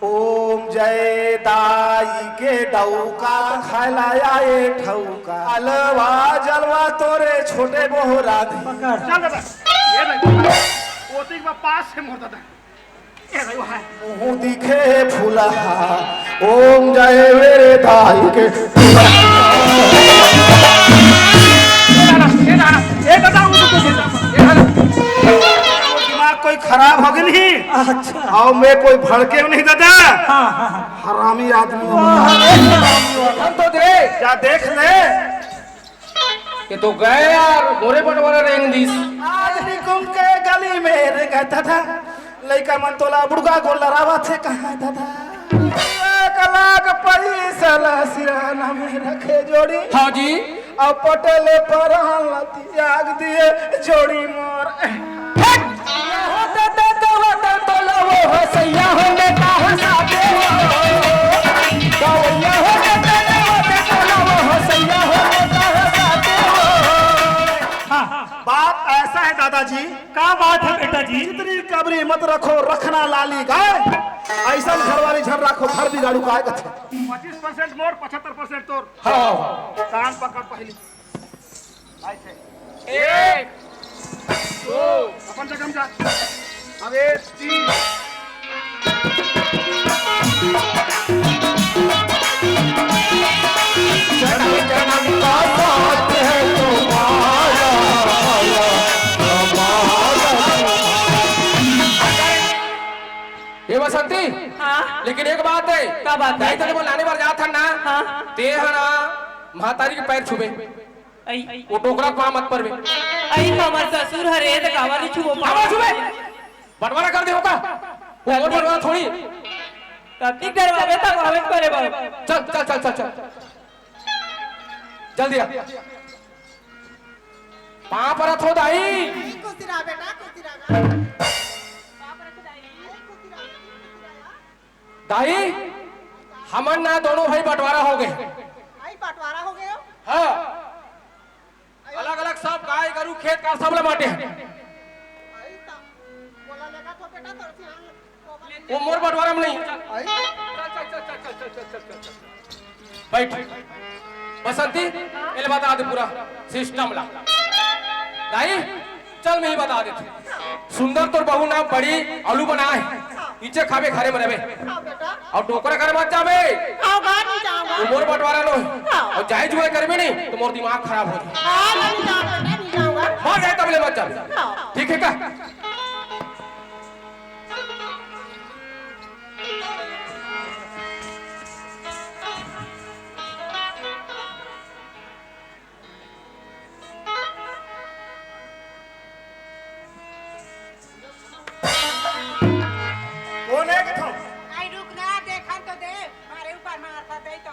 ओम जय दाई के डौका खलाया ये ठौका अलवा जलवा तोरे छोटे बोहरा दे चल दादा ये नहीं ओती के पास से मोर दादा ये नहीं है मुंह दिखे फूला ओम जय मेरे दाई के ये दादा दिमाग कोई खराब हो गई नहीं। अच्छा आओ मैं कोई भड़के नहीं दादा। हाँ हाँ हरामी आदमी हम तो दे क्या देख ले ये तो गए यार गोरे बटवारा रेंग दिस आदमी घूम के गली में रहता था लइका मन तोला बुड़गा गोल लरावा थे कहाँ दादा 1 लाख पैसा सिराना में रखे जोड़ी हाँ जी अब पटेले पर त्याग दिए जोड़ी मोर बात ऐसा है दादाजी क्या बात है बेटा जी? जितनी कबरी मत रखो रखना लाली गाय ऐसा घरवाली झर रखो घर बिगाड़ू गाय कथे 25% मोर 75% तोर हाँ कान पकड़ पहली एक दो अपन जगह जा अबे 3 ये बसंती हाँ लेकिन एक बात है क्या बात है? वो लाने बार जाता ना हाँ ते है ना महातारी के पैर छुबे आई वो टोकरा पा मत पर आई हमार ससुर हरे त कावाली छुबो आवाज छुबे बंटवारा कर दे होगा वो और बंटवारा थोड़ी कति करवावे त भावे करे बाबू चल चल चल चल चल जल्दी आ पां पर थो दाई कुतिरा बेटा कुतिरा दाई हमन ना दोनों भाई बंटवारा हो गए भाई बंटवारा हो गए हो हाँ अलग अलग सब गाय गरु खेत का सब लमाटे हैं भाई ता बोला लेगा तो बेटा तरसी हम वो मोर बंटवारा में नहीं भाई बैठ बसंती इले बता दे पूरा सिस्टम ला दाई चल मैं ही बता देती सुंदर तोर बहू ना बड़ी आलू बनाए नीचे खावे घरे में रहे आओ बेटा और टोकरा करे मत जावे आओ घर नहीं जाऊंगा वो मोर बंटवारा लो और जाए जुए करबे नहीं तो मोर दिमाग खराब हो जाए हां नहीं जाऊंगा नहीं जाऊंगा मर जाए तब ले मत जावे ठीक है का कौन है कि आई रुक ना देखन तो दे मारे ऊपर मारता दे तो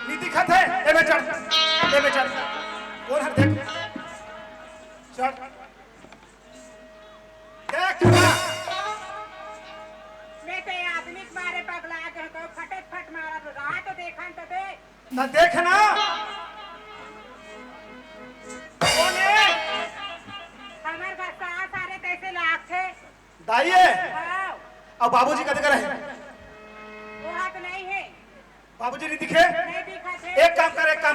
नीति खत है ए में चढ़ कौन है देख चढ़ देख मैं तो आदमी के मारे पगला के को फटक फट मारा तो रहा तो देखन तो दे ना देखना कौन है हमार बच्चा सारे कैसे लाख थे दाई है आओ अब बाबूजी का दिक्कत है वो हाथ नहीं है बाबूजी नहीं दिखे नहीं दिखा थे एक काम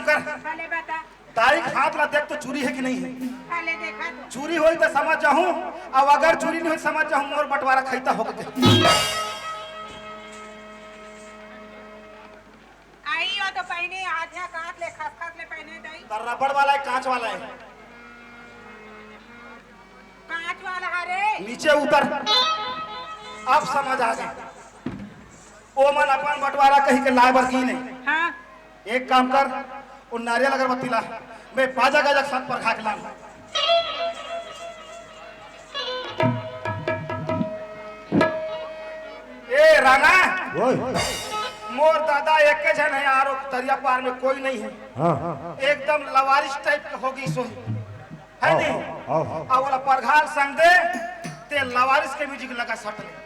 कर पहले बता दाई का हाथ ला देख तो चोरी है कि नहीं है पहले देखा तो चोरी होई तो समझ जाऊं अब अगर चोरी नहीं होई समझ जाऊं मोर बंटवारा खैता हो के आई हो तो पहने आधा काट ले खस ले पहने दई रबड़ वाला है कांच वाला है कांच वाला हरे नीचे उतर अब समझ आ गया ओ मन अपन बंटवारा कहीं के लाए बर की नहीं हाँ एक काम कर वो नारियल अगरबत्ती ला मैं बाजा गाजा साथ पर खा के ला ए राणा मोर दादा एक के जन है यार तरिया पार में कोई नहीं है एकदम लवारिश टाइप के होगी सो है नहीं और वाला परघाल संग दे ते लवारिश के म्यूजिक लगा सट ले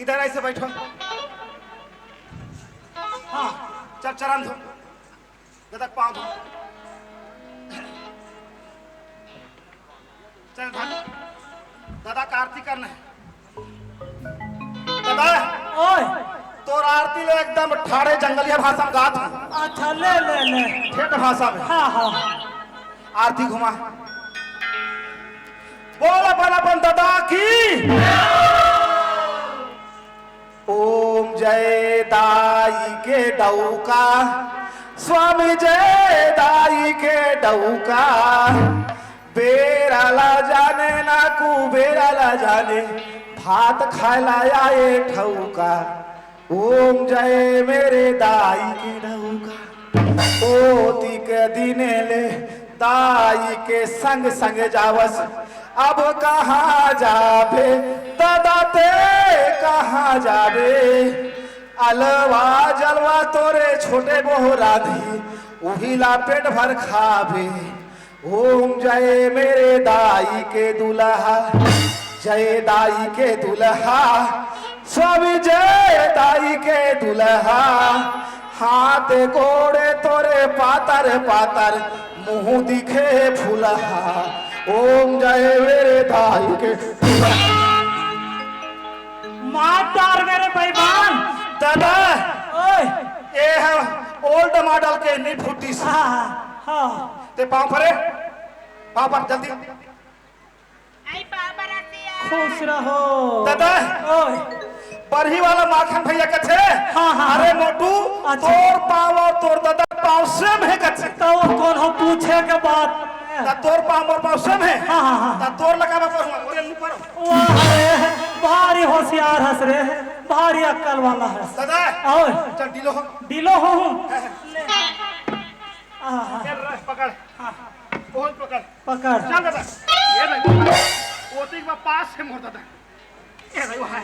इधर ऐसे बैठो। हाँ चल चरण धो, दादा पाँव धो। चल दादा का आरती करना है। दादा ओए तोर आरती ले एकदम ठाड़े जंगलिया भाषा में गात हूँ, अच्छा ले ले ले ठेठ भाषा में। हाँ हाँ आरती घुमा, बोल अपन दादा की। ओम जय दाई के डौका, स्वामी जय दाई के डौका। बेरा ला जाने ना कुबेरा ला जाने, भात खाला आए ठौका। ओम जय मेरे दाई के डौका, ओती के दिने ले दाई के संग संग जावस। अब कहाँ जाबे दादा ते कहाँ जाबे, अलवा जलवा तोरे छोटे बोहरा दी, उहिला पेट भर खाबे। ओम जय मेरे दाई के दुल्हा, जय दाई के दुल्हा, सब जय दाई के दुल्हा। हाथ गोड़े तोरे पातर पातर, मुंह दिखे फुलहा। ओम जय मेरे दाई के दुल्हा। मार डार मेरे भाईबान। दादा ओए ये है ओल्ड मॉडल के नहीं फुटी से। हाँ हाँ ते पाँव परे, पाँव पर जल्दी। आई बाबा रतिया खुश रहो दादा ओए बरही वाला माखन भैया के थे। हाँ, हाँ, अरे मोटू अच्छा। तोर पाँव और तोर दादा पाँव सेम है कच्चे। तो कौन हो पूछे के बात ता तोर पाँव और पाँव सेम है। हाँ, हाँ, हाँ। ता तोर लगावा पर हुआ ओरे मुंह पर। वाह रे भारी होशियार हंस रे, भारी अक्कल वाला है। दादा ओए चल दिलो हो, दिलो हो चल रह पकड़। ओल पकड़, पकड़ चल दादा। ये नहीं ओते के पास से मोर दादा ये नहीं है।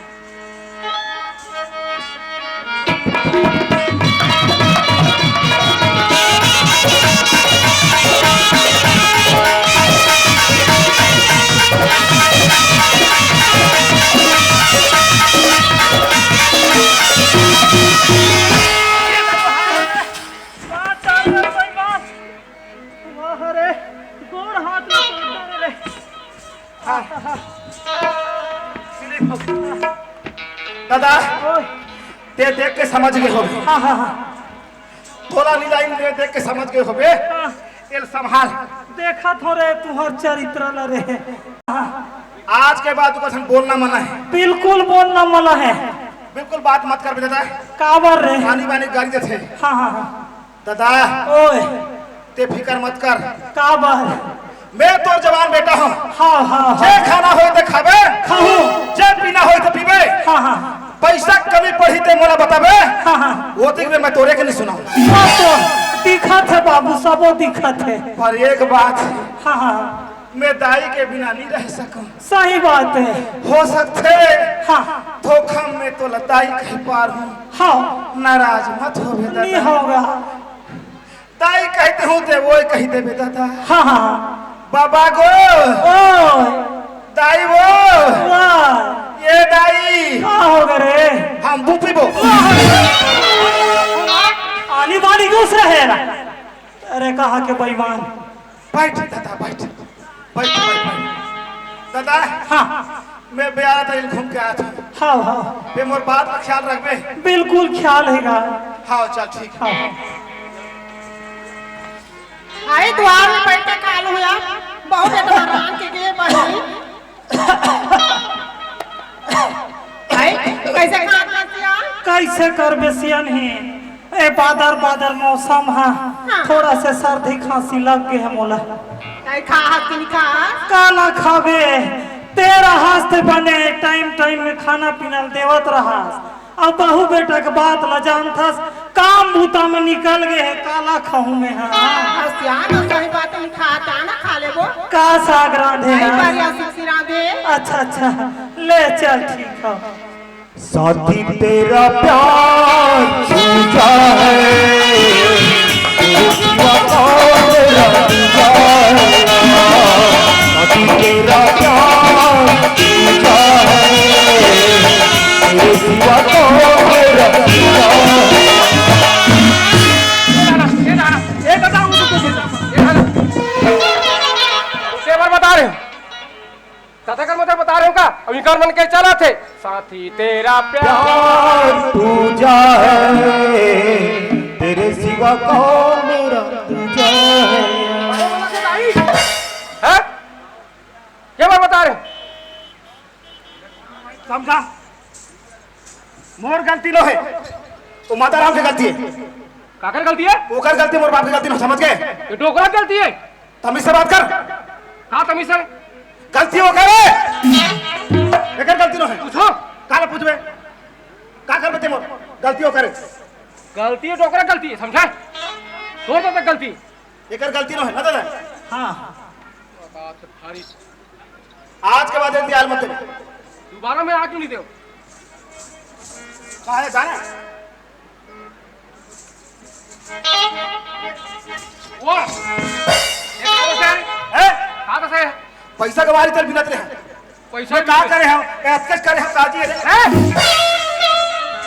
दादा ते देख के समझ गए हो, हाँ हाँ हाँ तोला नीलाइन दे देख के समझ गए हो बे। एल संभाल, देखा थोड़े तुहर चरित्र ल रे। आज के बाद तुझे बोलना मना है। बिल्कुल बोलना मला है। बिल्कुल बात मत कर बे दादा। काबर रे पानी वानी गाड़ी दे थे। हाँ हाँ हाँ दादा ओए ते फिकर मत कर, काबर मैं तो जवान बेटा हूँ। हाँ हाँ जे हाँ खाना हो तो खाबे, खाऊं जे पीना हो तो पीबे। हाँ हाँ पैसा कमी पड़ी ते मोला बताबे। हाँ हाँ वो तक में मैं तोरे के नहीं सुनाऊं। सब तो दिखत है बाबू, सबो दिखत है। पर एक बात, हाँ हाँ मैं दाई के बिना नहीं रह सकूं। सही बात है। हो सकते हाँ धोखा में तो लताई कहीं पार हूँ। हाँ नाराज मत हो बे नहीं दादा। होगा। दाई कहते हूँ ते वो कही दे बे दादा। हाँ हाँ बाबा गो ओए दाई वो वाह ये दाई क्या होगा रे? हम बूपी बो। आनी बानी घुस रहे ना। अरे कहा के बेईमान। बैठ दादा बैठ बैठ बैठ बैठ दादा। हाँ मैं बेयारा तक घूम के आया था। हाँ हाँ बे मोर बात का ख्याल रखबे। बिल्कुल ख्याल हैगा। हाँ चल ठीक। हाँ आई द्वार में बैठ के कालू हुआ बहुत एतबारान के गे बही। आई कैसे खात रतिया कैसे कर बेसियन ही ए बादर बादर मौसम है। थोड़ा से सर्दी खांसी लग गए है मोला। आई खात कि नहीं खात काला खावे तेरा हाथ से बने टाइम टाइम में खाना पीना देवत रहा। अब बहू बेटा के बात ल जानथस काम बूता में निकल गए है काला खाऊं में। हाँ हसियान सही बात नहीं खात आना खा लेबो। का साग रांधे आई हैं? बढ़िया सिरा दे अच्छा अच्छा ले चल ठीक है। साथी तेरा प्यार पूजा है, साथी तेरा प्यार पूजा है, सिवा कौन मेरा दूजा ये बताओ बार बता रहे हो कथा कर मतलब बता रहे हो का अभी कर मन के चला थे साथी तेरा प्यार पूजा है तेरे सिवा कौन मेरा दूजा है ये बार बता रहे हो समझा मोर गलती लो है तो माता राम की गलती है काकर गलती है ओकर गलती मोर बाप की गलती ना समझ गए ये डोकरा गलती है तमीज से बात कर कहा तमीज से गलती हो करे एकर गलती नो है पूछो काला पूछबे का कर बते मोर गलती हो करे गलती है डोकरा गलती है समझा दो तक गलती एकर गलती नो है ना दादा हाँ आज के बाद इंतजार मत दे दोबारा मैं आके नहीं दे कहा है जाने वो है कहा से पैसा कमारी तर बिनत रहे पैसा का करे हम एतकच करे हम काजी है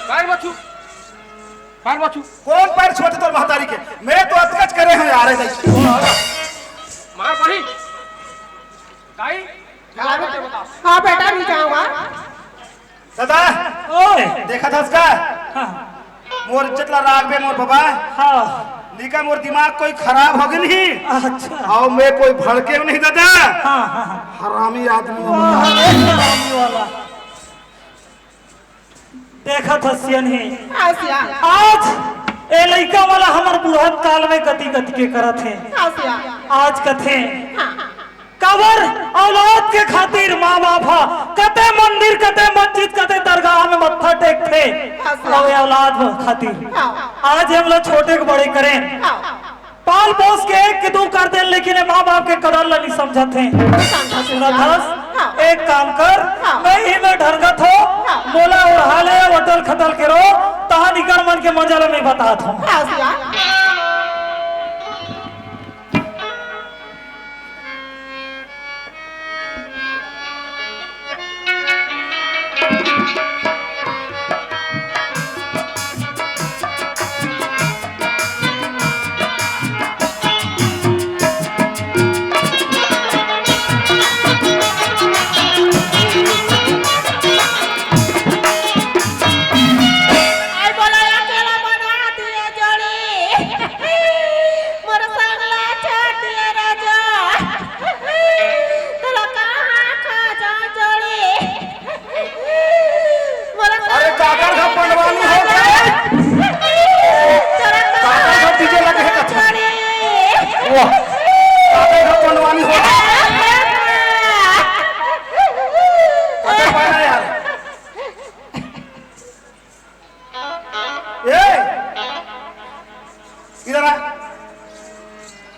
पैर बचू कौन पैर छुआते तोर महतारी के मैं तो अतकच करे हैं यार ऐसे मार पड़ी काई बता हाँ बेटा भी जाऊंगा दादा ओए देखा था उसका मोर इज्जत ला राग बे मोर बाबा हाँ निका मोर दिमाग कोई खराब हो गई नहीं अच्छा और मैं कोई भड़के नहीं दादा हाँ हाँ हरामी आदमी हूँ। हरामी वाला देखा था सियनही आसिया आज ए लइका वाला हमार बुढ़त काल में गति गति के करत है आसिया आज कथे कबर औलाद के खातिर माँ बाप कते मंदिर कते मस्जिद कते दरगाह में मत्था टेकते और औलाद खातिर आज हम लोग छोटे के बड़े करें पाल पोस के एक के दो कर दे लेकिन माँ बाप के कदर ला नहीं समझते एक काम कर मैं ही में ढरगत हो मोला उड़ा ले वटल खतल के रो तहा निकर मन के मजा में बतात हूँ आसिया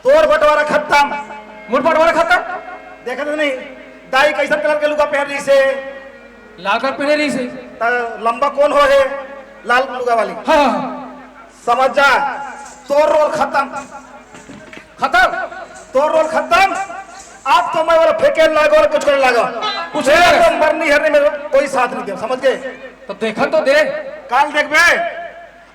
तोर बंटवारा खत्म मुड़ बंटवारा खत्म देखा तो नहीं दाई कैसन कलर के लुगा पहन रही से लाल कलर पहने रही से लंबा कौन हो है लाल लुगा वाली हाँ समझ जा तोर रोल खत्म खत्म तोर रोल खत्म अब तो मैं वाला फेंके लगा और कुछ करने लगा कुछ तो मरनी हरने में कोई साथ नहीं दिया समझ गए तो देखन तो दे काल देख बे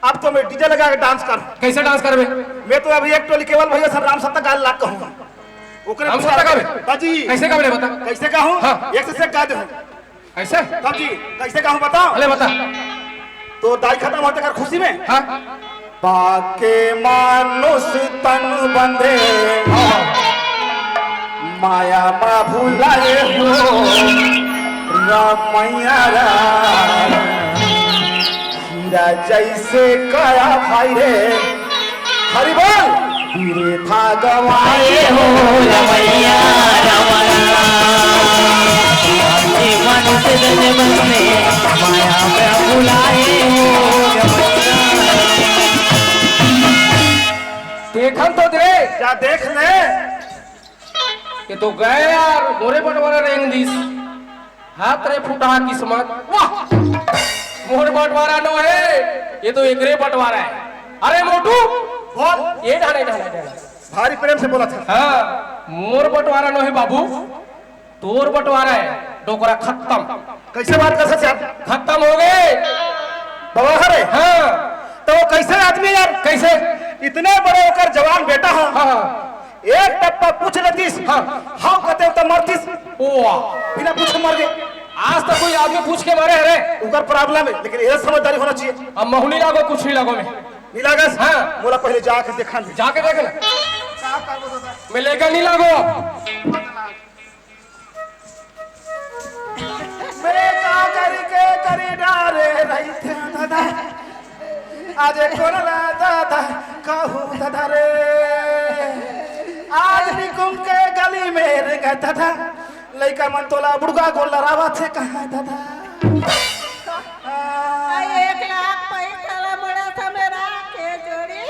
अब तो मैं डीजे लगा के डांस कर कैसे डांस करबे मैं तो अभी एक टोली केवल भैया सर राम सत्ता गाल लाग कहूंगा ओकरे राम सत्ता गावे बाजी कैसे गावे बता कैसे कहूं हाँ। एक से गा दे ऐसे बाजी कैसे कहूं बताओ अरे बता तो दाई खत्म होते कर खुशी में हाँ पाके मानुष तन बंधे माया मा भुलाए हो रामैया हीरा जैसे कया भाई रे हरि बोल हीरे था गवाए हो रमैया रमैया मनुष्य जन्म में माया में भुलाए हो देखन तो दे क्या देख ले ये तो गए यार मोरे बंटवारा रेंग दिस हाथ रे फुटा किस्मत वाह मोर बंटवारा नो है ये तो एकरे बंटवारा है अरे मोटू बोल ये ढाले ढाले ढाले भारी प्रेम से बोला था हाँ मोर बंटवारा नो है बाबू तोर बंटवारा है डोकरा खत्म। कैसे बात कर सकते यार? खत्म हो गए। बाबा हरे हाँ तो वो कैसे आदमी यार? कैसे? इतने बड़े होकर जवान बेटा हो, हाँ एक टप्पा पूछ लेतीस, हाँ हाँ कहते तो मरतीस, ओआ बिना पूछे मर गए। आज तक कोई आदमी पूछ के मारे अरे उनका प्रॉब्लम है, लेकिन ये समझदारी होना चाहिए। अब महुनी लागो कुछ नहीं लागो में नीला गस हाँ। बोला पहले जाके देखा नहीं। जाके देख ले क्या कर बोलता था? मैं लेकर नहीं लागो। मैं का करके करी डारे रही थे दादा, आज कौन दादा कहूँ दादा रे, आज निकुम के गली में रे गया था, लड़का मन तोला बुड़गा गोल लड़ावा थे कहाँ दादा। 1 लाख पैसा बड़ा था मेरा के जोड़ी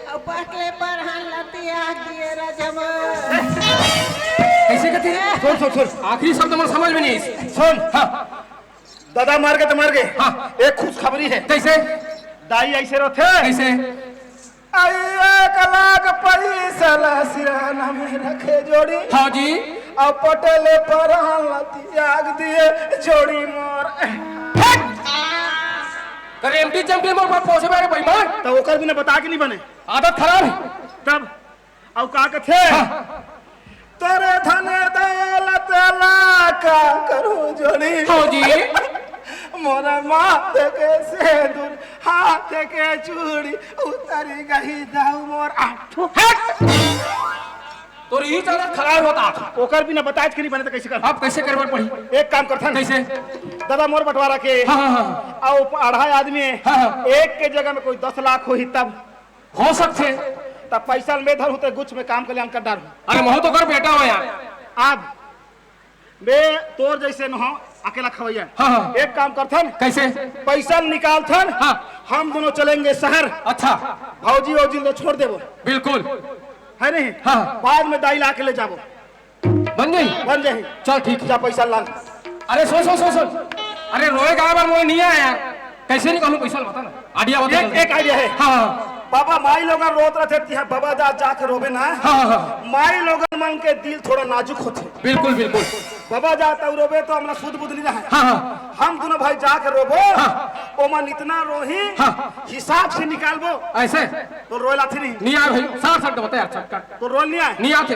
और पटले पर हां लतिया दिए राजमा। कैसे कहते हैं? सुन सुन सुन आखिरी शब्द मुझे समझ में नहीं आई। सुन हाँ दादा मार के तो मार गए। हाँ। एक खुशखबरी है। कैसे? दाई ऐसे रोथे कैसे? 1 लाख पैसा ला सिराना में रखे जोड़ी, हाँ जी और पटेले पर त्याग दिए जोड़ी मोर। करे एमटी चैंपियन मोर पर पहुंचे बारे बेईमान तो ओकर भी ने बता के नहीं बने आदत खराब है। तब अब का थे तोरे धन दौलत ला का करो जोड़ी, हाँ जी मोर माथ के सिंदूर हाथ के चूड़ी उतरी गई दाऊ मोर आठो। तो यही चलत खराब होता था। ओकर भी ने बताए के नहीं बने तो कैसे कर? अब कैसे करवर पड़ी? एक काम करथन कैसे? दादा मोर बंटवारा के हाँ हाँ हाँ आओ 2.5 आदमी है, हाँ, हाँ। एक के जगह में कोई 10 लाख होही तब हो सकते। तब पैसा में धर होते गुच्छ में काम कल्याण कर डाल। अरे महो तो कर बेटा हो यार। अब बे तोर जैसे न हो अकेला खवैया। हाँ, हाँ। एक काम करथन कैसे? पैसा निकालथन, हाँ। हम दोनों चलेंगे शहर, अच्छा भौजी वौजी तो छोड़ देबो बिल्कुल है नहीं। हाँ। बाद में दाई ला के ले जाबो, बन गई। बन जाही। चल ठीक है। जा पैसा ला। अरे सो सो सो सो अरे रोए गाय बार मुझे नहीं आया यार। कैसे निकालूं पैसा बता ना। आइडिया बता। एक आइडिया है। हाँ हाँ बाबा माई लोगन रोत रहे थे बाबा जाके रोबे ना। हाँ हाँ माई लोगन मन के दिल थोड़ा नाजुक होते, बिल्कुल बिल्कुल। बाबा जाता रोबे तो हमरा सुध बुध नहीं रहा। हाँ हाँ हम दोनों भाई जाके रोबो, हाँ। ओमन इतना रोही हाँ। हिसाब से निकालबो। ऐसे तो रोए लाथे नहीं आ भाई। साफ साफ बता यार छक्का तो रोल नहीं आए नहीं आते।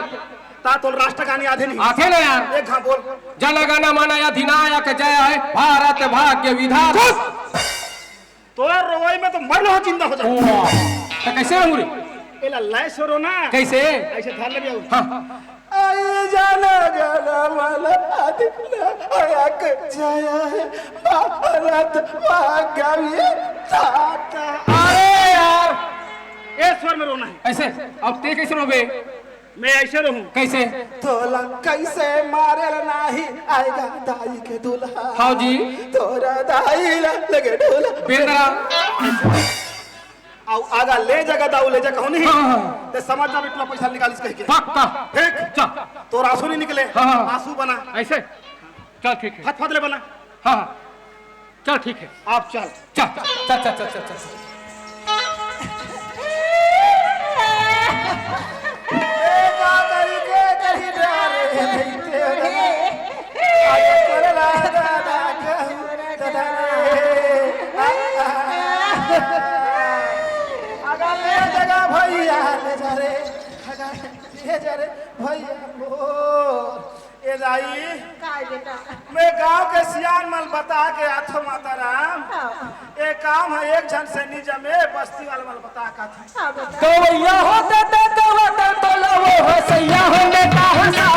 ता तो राष्ट्र गानी आधे नहीं आते ना यार। एक हाँ बोल। जन गण मन अधिनायक जय है भारत भाग्य विधाता। तो रोए में तो मर लो जिंदा हो जाए। तो कैसे रहूं रे? एला लय सो रो ना कैसे? ऐसे ध्यान लगे। हाँ आई जन गण मन अधिनायक जय है भारत भाग्य विधाता। अरे यार ए स्वर में रोना है। ऐसे अब ते कैसे रोबे? मैं ऐसे रहूं। कैसे? तोला कैसे मारे नाही आएगा दाई के दूल्हा। हाँ जी तोरा दाई लगे दूल्हा बेंदरा। आओ आगा ले जगह दाऊ ले जगह नहीं। हाँ, हाँ। ते समझ जा बिटला पैसा निकालिस कह के पक्का ठीक चल। तो आंसू नहीं निकले। हाँ, हाँ। आंसू बना ऐसे चल ठीक है। फत फतले बना। हाँ हाँ चल ठीक है। आप चल चल चल चल चल चल चल। काय बेटा मैं गांव के सियान मल बता के आथो माता राम एक काम है एक जन से नहीं जमे बस्ती वाला मल बता का था। हाँ बेटा कवैया होते तो लवो हसैया होते का हसा